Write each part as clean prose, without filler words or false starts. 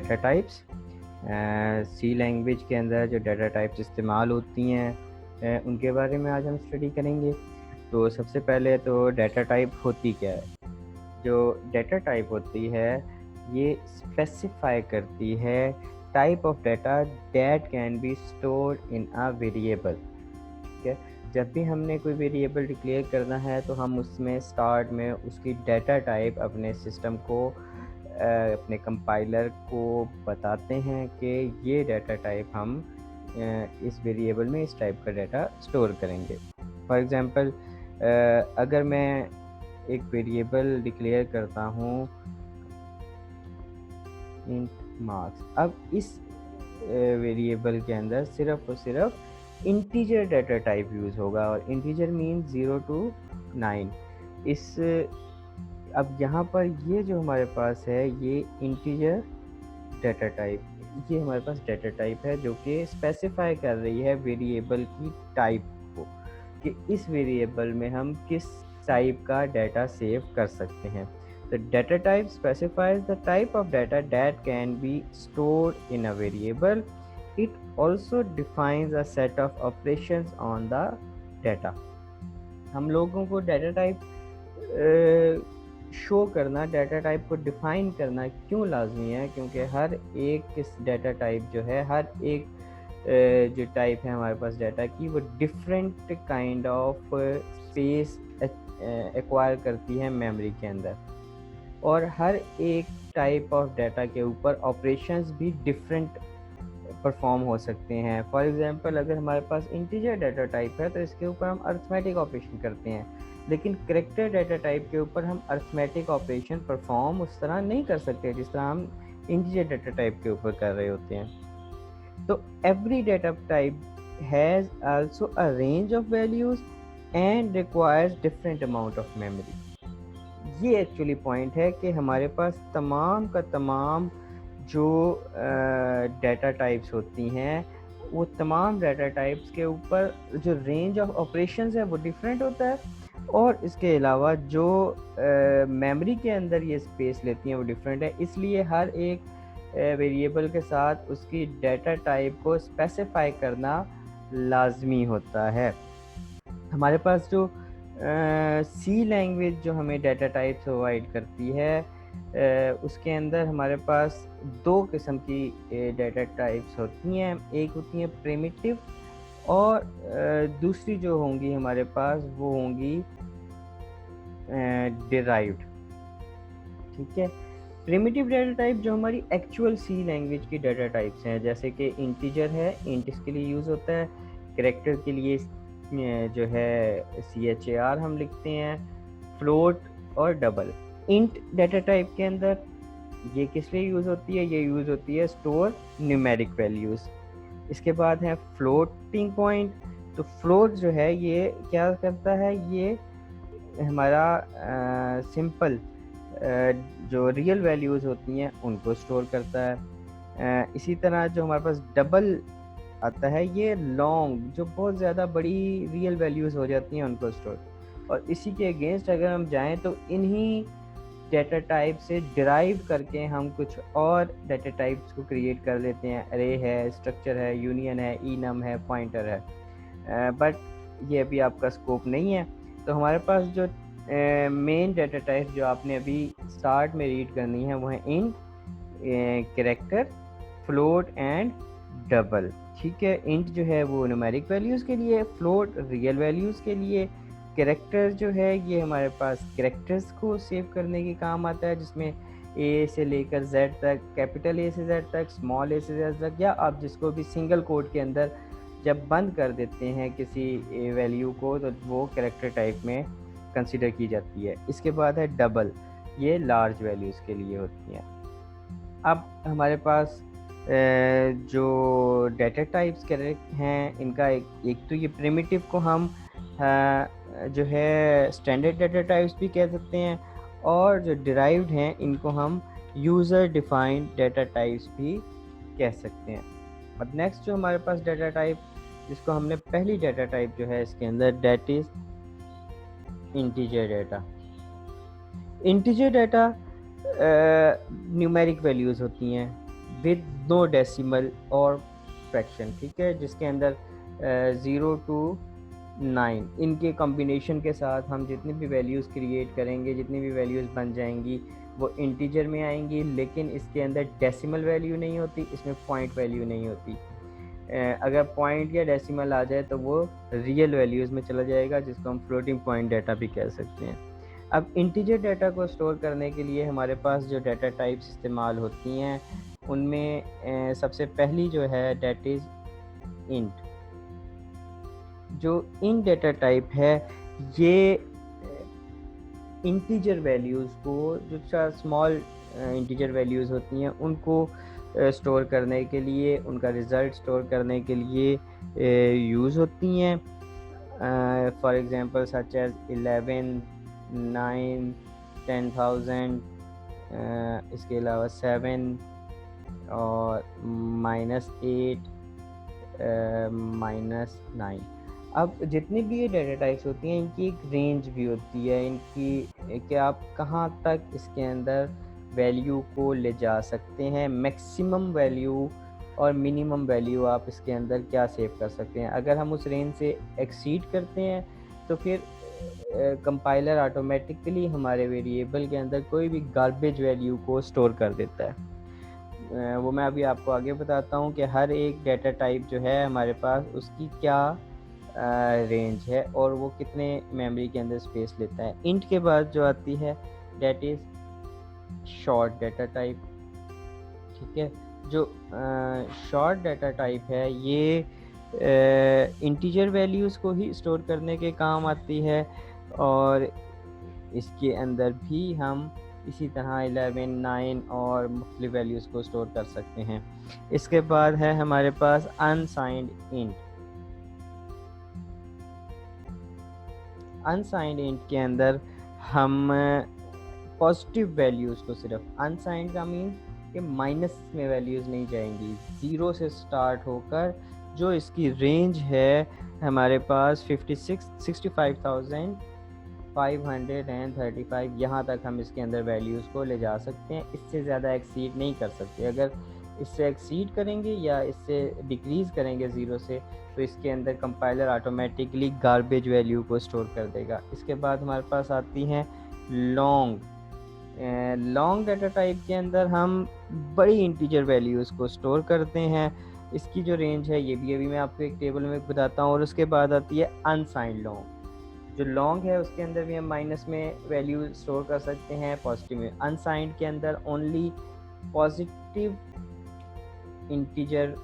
Data types. सी language के अंदर जो डाटा टाइप्स इस्तेमाल होती हैं उनके बारे में आज हम स्टडी करेंगे। तो सबसे पहले तो डाटा टाइप होती क्या है। जो डाटा टाइप होती है ये स्पेसिफाई करती है type of data that can be stored in a variable. ठीक है, जब भी हमने कोई वेरिएबल डिक्लेयर करना है तो हम उसमें स्टार्ट में उसकी डाटा टाइप अपने सिस्टम को अपने कंपाइलर को बताते हैं कि ये डाटा टाइप हम इस वेरिएबल में इस टाइप का डाटा स्टोर करेंगे। फॉर एग्जांपल अगर मैं एक वेरिएबल डिक्लेयर करता हूँ इंट मार्क्स, अब इस वेरिएबल के अंदर सिर्फ और सिर्फ इंटीजर डाटा टाइप यूज़ होगा और इंटीजर मीन 0 to 9। अब यहाँ पर ये जो हमारे पास है ये इंटीजर डाटा टाइप, ये हमारे पास डाटा टाइप है जो कि स्पेसिफाई कर रही है वेरिएबल की टाइप को कि इस वेरिएबल में हम किस टाइप का डाटा सेव कर सकते हैं। The data type specifies the type of data that can be stored in a variable. It also defines a set of operations on the data. हम लोगों को डाटा टाइप शो करना, data type को define करना क्यों लाजमी है, क्योंकि हर एक इस डाटा टाइप जो है, हर एक जो टाइप है हमारे पास डाटा की, वो different kind of space acquire करती है मेमोरी के अंदर और हर एक टाइप ऑफ डाटा के ऊपर ऑपरेशंस भी डिफरेंट परफॉर्म हो सकते हैं। फॉर एग्जांपल अगर हमारे पास इंटीजर डाटा टाइप है तो इसके ऊपर हम अरिथमेटिक ऑपरेशन करते हैं, लेकिन कैरेक्टर डाटा टाइप के ऊपर हम अरिथमेटिक ऑपरेशन परफॉर्म उस तरह नहीं कर सकते जिस तरह हम इंटीजर डाटा टाइप के ऊपर कर रहे होते हैं। तो every data type has also a range of values and requires different amount of memory. ये एक्चुअली पॉइंट है कि हमारे पास तमाम का तमाम जो डाटा टाइप्स होती हैं वो तमाम डाटा टाइप्स के ऊपर जो रेंज ऑफ ऑपरेशंस है वो डिफरेंट होता है और इसके अलावा जो मेमोरी के अंदर ये स्पेस लेती हैं वो डिफरेंट है। इसलिए हर एक वेरिएबल के साथ उसकी डाटा टाइप को स्पेसिफाई करना लाजमी होता है। हमारे पास जो सी लैंग्वेज जो हमें डाटा टाइप प्रोवाइड करती है उसके अंदर हमारे पास दो किस्म की डाटा टाइप्स होती हैं। एक होती हैं प्रिमिटिव और दूसरी जो होंगी हमारे पास वो होंगी डिराइव्ड। ठीक है, प्रिमिटिव डाटा टाइप जो हमारी एक्चुअल सी लैंग्वेज की डाटा टाइप्स हैं, जैसे कि इंटीजर है, इंट इसके लिए यूज़ होता है। कैरेक्टर के लिए जो है CHAR हम लिखते हैं, फ्लोट और डबल। इंट डाटा टाइप के अंदर ये किस लिए यूज़ होती है, ये यूज़ होती है स्टोर न्यूमेरिक वैल्यूज़। इसके बाद है फ्लोटिंग पॉइंट। तो फ्लोट जो है ये क्या करता है, ये हमारा सिंपल जो रियल वैल्यूज़ होती हैं उनको स्टोर करता है। इसी तरह जो हमारे पास डबल आता है ये लॉन्ग, जो बहुत ज़्यादा बड़ी रियल वैल्यूज़ हो जाती हैं उनको स्टोर। और इसी के अगेंस्ट अगर हम जाएं तो इन्हीं डाटा टाइप से डिराइव करके हम कुछ और डाटा टाइप्स को क्रिएट कर लेते हैं। अरे है, स्ट्रक्चर है, यूनियन है, इनम है, पॉइंटर है, बट ये अभी आपका स्कोप नहीं है। तो हमारे पास जो मेन डाटा टाइप जो आपने अभी स्टार्ट में रीड करनी है वो है int, character, float and double. ठीक है, इंट जो है वो न्यूमेरिक वैल्यूज़ के लिए, फ्लोट रियल वैल्यूज़ के लिए, कैरेक्टर जो है ये हमारे पास कैरेक्टर्स को सेव करने के काम आता है, जिसमें A से लेकर Z तक, कैपिटल A से Z तक, स्मॉल a से Z तक, या आप जिसको भी सिंगल कोड के अंदर जब बंद कर देते हैं किसी वैल्यू को तो वो कैरेक्टर टाइप में कंसिडर की जाती है। इसके बाद है डबल, ये लार्ज वैल्यूज़ के लिए होती हैं। अब हमारे पास जो डाटा टाइप्स हैं इनका एक तो ये प्रिमिटिव को हम जो है स्टैंडर्ड डाटा टाइप्स भी कह सकते हैं, और जो डिराइव्ड हैं इनको हम यूज़र डिफाइंड डाटा टाइप्स भी कह सकते हैं। अब नेक्स्ट जो हमारे पास डाटा टाइप जिसको हमने पहली डाटा टाइप जो है इसके अंदर, that is integer data. Integer data numeric values होती हैं विद नो डेसिमल और फ्रैक्शन, ठीक है, जिसके अंदर 0 to 9 इनके कॉम्बिनेशन के साथ हम जितनी भी वैल्यूज़ क्रिएट करेंगे, जितनी भी वैल्यूज़ बन जाएंगी वो इंटीजर में आएंगी, लेकिन इसके अंदर डेसिमल वैल्यू नहीं होती, इसमें पॉइंट वैल्यू नहीं होती। अगर पॉइंट या डेसिमल आ जाए तो वो रियल वैल्यूज़ में चला जाएगा, जिसको हम फ्लोटिंग पॉइंट डाटा भी कह सकते हैं। अब इंटीजर डाटा को स्टोर करने के लिए हमारे पास जो डाटा टाइप्स इस्तेमाल होती हैं उनमें सबसे पहली जो है डेट इज़ इंट। जो इंट डाटा टाइप है ये इंटीजर वैल्यूज़ को, जो स्मॉल इंटीजर वैल्यूज़ होती हैं उनको स्टोर करने के लिए, उनका रिज़ल्ट स्टोर करने के लिए यूज़ होती हैं। फॉर एग्ज़ाम्पल सच एज़ 11, 9, 10,000, इसके अलावा 7 और -8, -9। अब जितनी भी ये डाटा टाइप्स होती हैं इनकी एक रेंज भी होती है, इनकी कि आप कहाँ तक इसके अंदर वैल्यू को ले जा सकते हैं, मैक्सिमम वैल्यू और मिनिमम वैल्यू आप इसके अंदर क्या सेव कर सकते हैं। अगर हम उस रेंज से एक्सीड करते हैं तो फिर कंपाइलर ऑटोमेटिकली हमारे वेरिएबल के अंदर कोई भी गार्बेज वैल्यू को स्टोर कर देता है। वो मैं अभी आपको आगे बताता हूँ कि हर एक डाटा टाइप जो है हमारे पास उसकी क्या रेंज है और वो कितने मेमोरी के अंदर स्पेस लेता है। इंट के बाद जो आती है that is short data type, ठीक है। जो शॉर्ट डाटा टाइप है ये इंटीजर वैल्यूज़ को ही स्टोर करने के काम आती है और इसके अंदर भी हम इसी तरह 11, 9 और मुख्तलिफ वैल्यूज़ को स्टोर कर सकते हैं। इसके बाद है हमारे पास अनसाइंड इंट। अनसाइंड इंट के अंदर हम पॉजिटिव वैल्यूज़ को, सिर्फ अनसाइंड का मीन कि माइनस में वैल्यूज़ नहीं जाएंगी, 0 से स्टार्ट होकर जो इसकी रेंज है हमारे पास 65,535 यहाँ तक हम इसके अंदर वैल्यूज़ को ले जा सकते हैं। इससे ज़्यादा एक्सीड नहीं कर सकते। अगर इससे एक्सीड करेंगे या इससे डिक्रीज़ करेंगे 0 से तो इसके अंदर कंपाइलर ऑटोमेटिकली गार्बेज वैल्यू को स्टोर कर देगा। इसके बाद हमारे पास आती हैं लॉन्ग। लॉन्ग डाटा टाइप के अंदर हम बड़ी इंटीजर वैल्यूज़ को स्टोर करते हैं। इसकी जो रेंज है ये भी अभी मैं आपको एक टेबल में बताता हूँ। और उसके बाद आती है अनसाइंड लॉन्ग। जो लॉन्ग है उसके अंदर भी हम माइनस में वैल्यू स्टोर कर सकते हैं, पॉजिटिव में। अनसाइंड के अंदर ओनली पॉजिटिव इंटीजर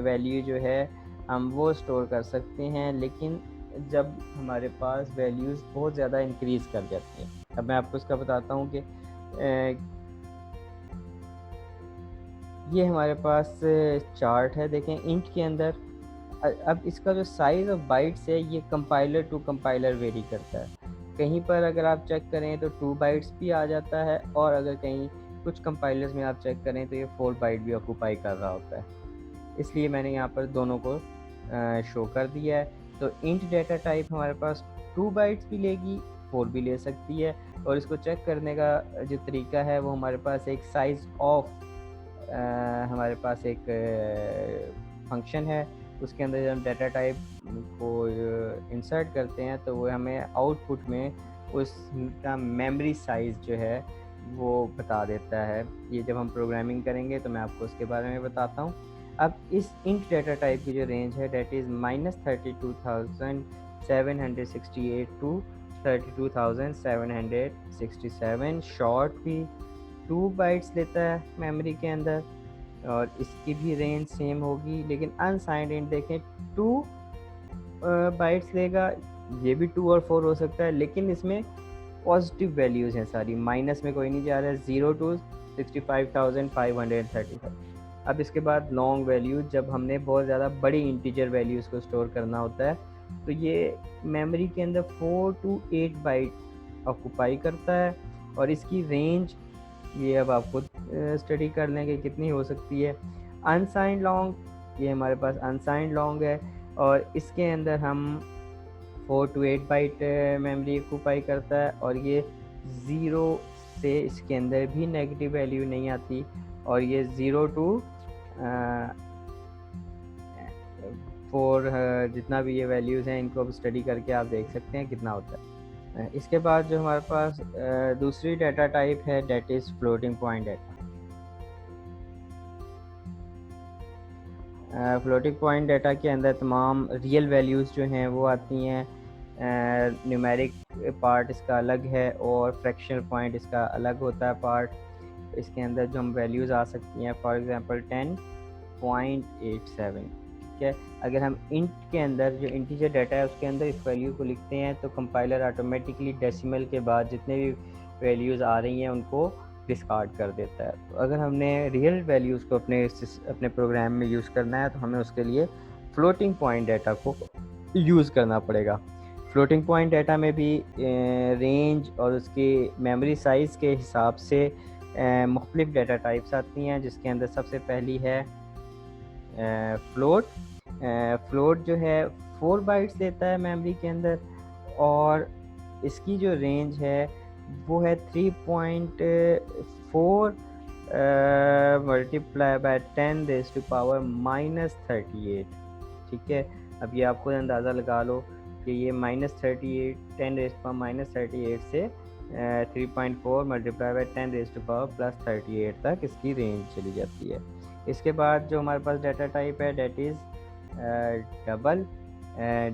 वैल्यू जो है हम वो स्टोर कर सकते हैं, लेकिन जब हमारे पास वैल्यूज़ बहुत ज़्यादा इंक्रीज़ कर जाती हैं। अब मैं आपको इसका बताता हूँ कि ये हमारे पास चार्ट है, देखें इंट के अंदर। अब इसका जो साइज़ ऑफ बाइट्स है ये कंपाइलर टू कंपाइलर वेरी करता है। कहीं पर अगर आप चेक करें तो 2 बाइट्स भी आ जाता है और अगर कहीं कुछ कंपाइलर्स में आप चेक करें तो ये 4 बाइट भी ऑक्यूपाई कर रहा होता है। इसलिए मैंने यहाँ पर दोनों को शो कर दिया है। तो इंट डाटा टाइप हमारे पास 2 बाइट्स भी लेगी, 4 भी ले सकती है। और इसको चेक करने का जो तरीका है वो हमारे पास एक साइज़ ऑफ हमारे पास एक फंक्शन है, उसके अंदर जब हम डाटा टाइप को इंसर्ट करते हैं तो वो हमें आउटपुट में उसका मेमोरी साइज़ जो है वो बता देता है। ये जब हम प्रोग्रामिंग करेंगे तो मैं आपको उसके बारे में बताता हूँ। अब इस इंट डाटा टाइप की जो रेंज है डेट इज़ -32,768 टू 32,767। शॉर्ट भी 2 बाइट्स लेता है मेमोरी के अंदर और इसकी भी रेंज सेम होगी। लेकिन अनसाइंड इंट देखें 2 बाइट्स लेगा, ये भी 2 और 4 हो सकता है, लेकिन इसमें पॉजिटिव वैल्यूज़ हैं सारी, माइनस में कोई नहीं जा रहा है। 0 to 65,535। अब इसके बाद लॉन्ग वैल्यू, जब हमने बहुत ज़्यादा बड़ी इंटीजर वैल्यूज़ को स्टोर करना होता है तो ये मेमोरी के अंदर 4 to 8 बाइट ऑक्यूपाई करता है और इसकी रेंज ये अब आपको स्टडी कर लेंगे कितनी हो सकती है। अनसाइंड लॉन्ग, ये हमारे पास अनसाइंड लॉन्ग है और इसके अंदर हम 4 to 8 बाइट मेमोरी ऑक्यूपाई करता है और ये 0 से इसके अंदर भी नेगेटिव वैल्यू नहीं आती और ये 0 to फॉर जितना भी ये वैल्यूज़ हैं इनको अब स्टडी करके आप देख सकते हैं कितना होता है। इसके बाद जो हमारे पास दूसरी डाटा टाइप है that is floating point data. Floating point data के अंदर तमाम रियल वैल्यूज़ जो हैं वो आती हैं। न्यूमेरिक पार्ट इसका अलग है और फ्रैक्शनल पॉइंट इसका अलग होता है पार्ट। इसके अंदर जो हम वैल्यूज़ आ सकती हैं फॉर एग्जांपल 10.87, ठीक है। अगर हम इंट के अंदर जो इंटीजर डाटा है उसके अंदर इस वैल्यू को लिखते हैं तो कंपाइलर ऑटोमेटिकली डेसिमल के बाद जितने भी वैल्यूज़ आ रही हैं उनको डिस्कार्ड कर देता है। तो अगर हमने रियल वैल्यूज़ को अपने प्रोग्राम में यूज़ करना है तो हमें उसके लिए फ्लोटिंग पॉइंट डाटा को यूज़ करना पड़ेगा। फ्लोटिंग पॉइंट डाटा में भी रेंज और उसकी मेमोरी साइज़ के हिसाब से मुख्तलिफ डाटा टाइप्स आती हैं, जिसके अंदर सबसे पहली है फ्लोट। फ्लोट जो है 4 बाइट्स देता है मेमोरी के अंदर और इसकी जो रेंज है वो है 3.4 मल्टीप्लाई बाय 10⁻⁻38, ठीक है। अब ये आपको अंदाज़ा लगा लो कि ये -38 10⁻⁻38 से 3.4 मल्टीप्लाई बाय 10⁻+38 तक इसकी रेंज चली जाती है। इसके बाद जो हमारे पास डाटा टाइप है डेट इज़ डबल।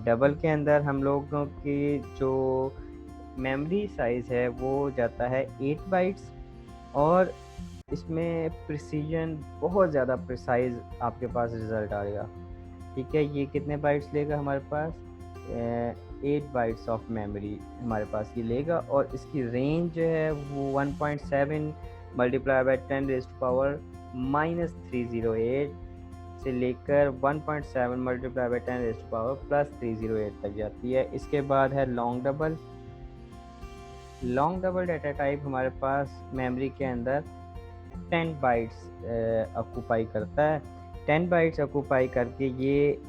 डबल के अंदर हम लोगों की जो मेमोरी साइज़ है वो जाता है 8 बाइट्स और इसमें प्रिसीजन बहुत ज़्यादा प्रिसाइज आपके पास रिज़ल्ट आएगा, ठीक है। ये कितने बाइट्स लेगा हमारे पास 8 बाइट्स ऑफ मेमोरी हमारे पास ये लेगा और इसकी रेंज जो है वो 1.7 मल्टीप्लाई बाय 10⁻³ से लेकर 1.7 मल्टीप्लाई बाय 10⁻+308 तक जाती है। इसके बाद है long double. Long double data type हमारे पास मेमोरी के अंदर 10 बाइट्स ऑक्यूपाई करता है। 10 बाइट्स ऑक्यूपाई करके ये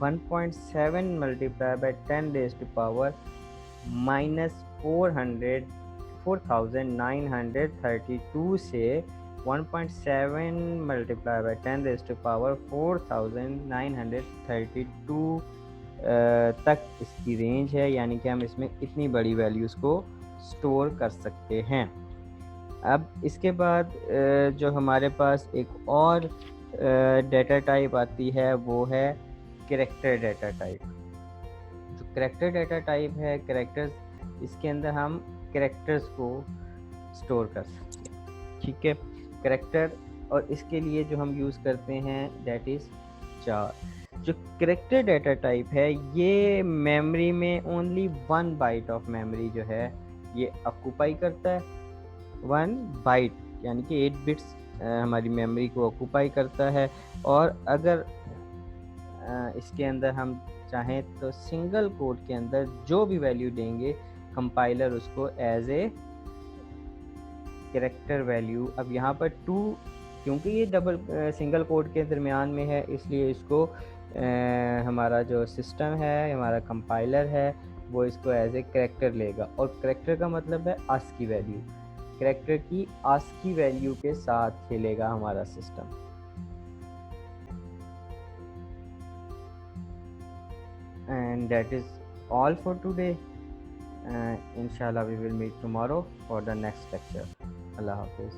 1.7 मल्टीप्लाई बाय 10⁻⁴932 से 1.7 मल्टीप्लाई बाय 10⁻⁴932 तक इसकी रेंज है, यानी कि हम इसमें इतनी बड़ी वैल्यूज़ को स्टोर कर सकते हैं। अब इसके बाद जो हमारे पास एक और डाटा टाइप आती है वो है कैरेक्टर डाटा टाइप। जो कैरेक्टर डाटा टाइप है कैरेक्टर्स, इसके अंदर हम कैरेक्टर्स को स्टोर कर सकते हैं, ठीक है। कैरेक्टर और इसके लिए जो हम यूज़ करते हैं दैट इज़ चार। जो कैरेक्टर डाटा टाइप है ये मेमोरी में ओनली 1 बाइट ऑफ मेमोरी जो है ये ऑक्यूपाई करता है। 1 बाइट यानी कि 8 बिट्स हमारी मेमोरी को ऑक्यूपाई करता है और अगर इसके अंदर हम चाहें तो सिंगल कोड के अंदर जो भी वैल्यू देंगे कंपाइलर उसको एज ए कैरेक्टर वैल्यू, अब यहाँ पर 2 क्योंकि ये डबल सिंगल कोड के दरमियान में है इसलिए इसको हमारा जो सिस्टम है हमारा कंपाइलर है वो इसको एज ए कैरेक्टर लेगा और कैरेक्टर का मतलब है आस्की वैल्यू। कैरेक्टर की आस्की वैल्यू के साथ खेलेगा हमारा system. And that is all for today. इंशाल्लाह we will meet tomorrow for the next lecture. अल्लाह हाफिज़।